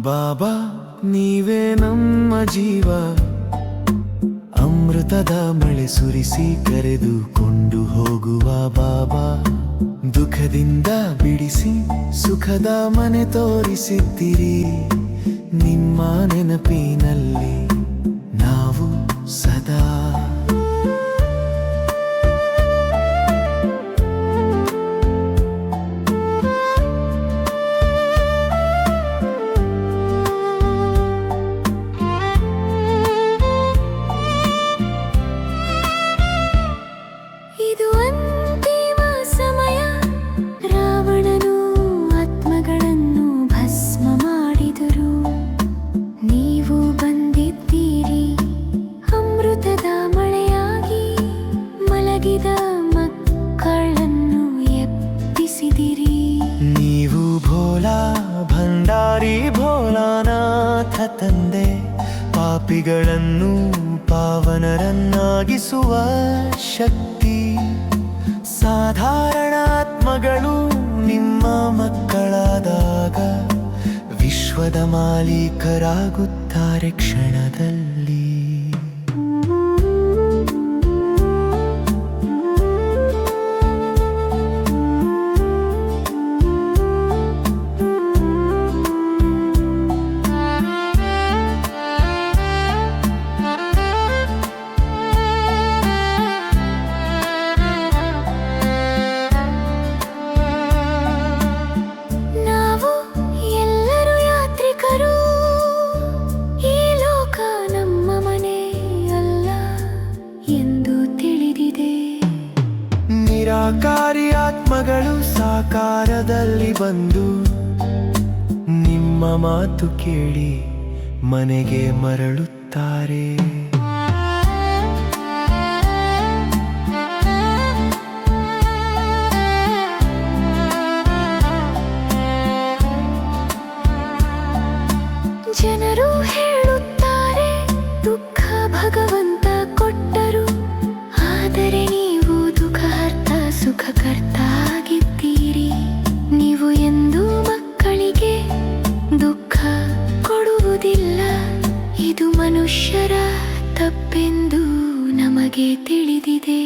ಬಾಬಾ ನೀವೇ ನಮ್ಮ ಜೀವ, ಅಮೃತದ ಮಳೆ ಸುರಿಸಿ ಕರೆದುಕೊಂಡು ಹೋಗುವ ಬಾಬಾ. ದುಃಖದಿಂದ ಬಿಡಿಸಿ ಸುಖದ ಮನೆ ತೋರಿಸಿದ್ದೀರಿ, ನಿಮ್ಮ ನೆನಪಿನಲ್ಲಿ ನಾವು ಸದಾ. ಇದು ಅಂತಿಮ ಸಮಯ, ರಾವಣನು ಆತ್ಮಗಳನ್ನು ಭಸ್ಮ ಮಾಡಿದರು. ನೀವು ಬಂದಿದ್ದೀರಿ ಅಮೃತದ ಮಳೆಯಾಗಿ, ಮಲಗಿದ ಮಕ್ಕಳನ್ನು ಎಬ್ಬಿಸಿದಿರಿ. ನೀವು ಭೋಲಾ ಭಂಡಾರಿ ಭೋಲಾನಾಥ ತಂದೆ, ಪಾಪಿಗಳನ್ನು ಪಾವನರನ್ನಾಗಿಸುವ ಶಕ್ತಿ. ಸಾಧಾರಣ ಆತ್ಮಗಳು ನಿಮ್ಮ ಮಕ್ಕಳಾದಾಗ ವಿಶ್ವದ ಮಾಲೀಕರಾಗುತ್ತಾರೆ ಕ್ಷಣದಲ್ಲಿ. ನಿರಾಕಾರಿ ಆತ್ಮಗಳು ಸಾಕಾರದಲ್ಲಿ ಬಂದು ನಿಮ್ಮ ಮಾತು ಕೇಳಿ ಮನೆಗೆ ಮರಳುತ್ತಾರೆ. ಜನರು ಹೇಳುತ್ತಾರೆ ದುಃಖ ಭಗವಂತ ಕೊಟ್ಟರು, ಆದರೆ ನೀವು ದುಃಖಹರ್ತ ಸುಖಕರ್ತ ಆಗಿದ್ದೀರಿ. ನೀವು ಎಂದೂ ಮಕ್ಕಳಿಗೆ ದುಃಖ ಕೊಡುವುದಿಲ್ಲ, ಇದು ಮನುಷ್ಯರ ತಪ್ಪೆಂದು ನಮಗೆ ತಿಳಿದಿದೆ.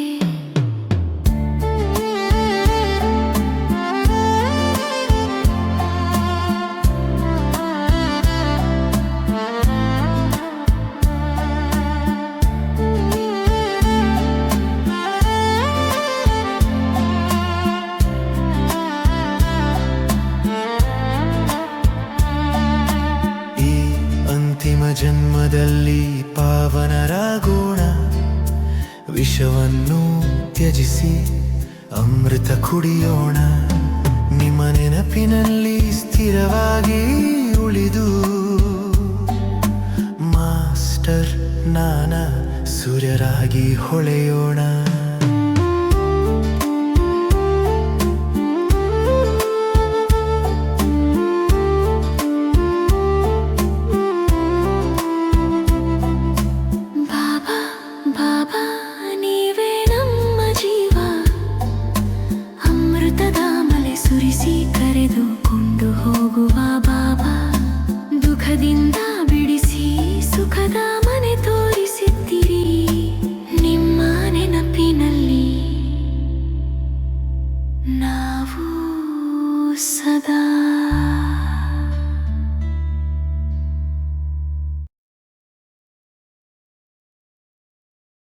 ಅಂತಿಮ ಜನ್ಮದಲ್ಲಿ ಪಾವನರಾಗೋಣ, ವಿಷವನ್ನು ತ್ಯಜಿಸಿ ಅಮೃತ ಕುಡಿಯೋಣ. ನಿಮ್ಮ ನೆನಪಿನಲ್ಲಿ ಸ್ಥಿರವಾಗಿ ಉಳಿದು ಮಾಸ್ಟರ್ ಜ್ಞಾನ ಸೂರ್ಯರಾಗಿ ಹೊಳೆಯೋಣ. ಬಾಬಾ ನೀವೇ ನಮ್ಮ ಜೀವ, ಅಮೃತದ ಮಳೆ ಸುರಿಸಿ ಕರೆದುಕೊಂಡು ಹೋಗುವ ಬಾಬಾ. ದುಃಖದಿಂದ ಬಿಡಿಸಿ ಸುಖದ ಮನೆ ತೋರಿಸಿದ್ದೀರಿ, ನಿಮ್ಮ ನೆನಪಿನಲ್ಲಿ ನಾವು ಸದಾ.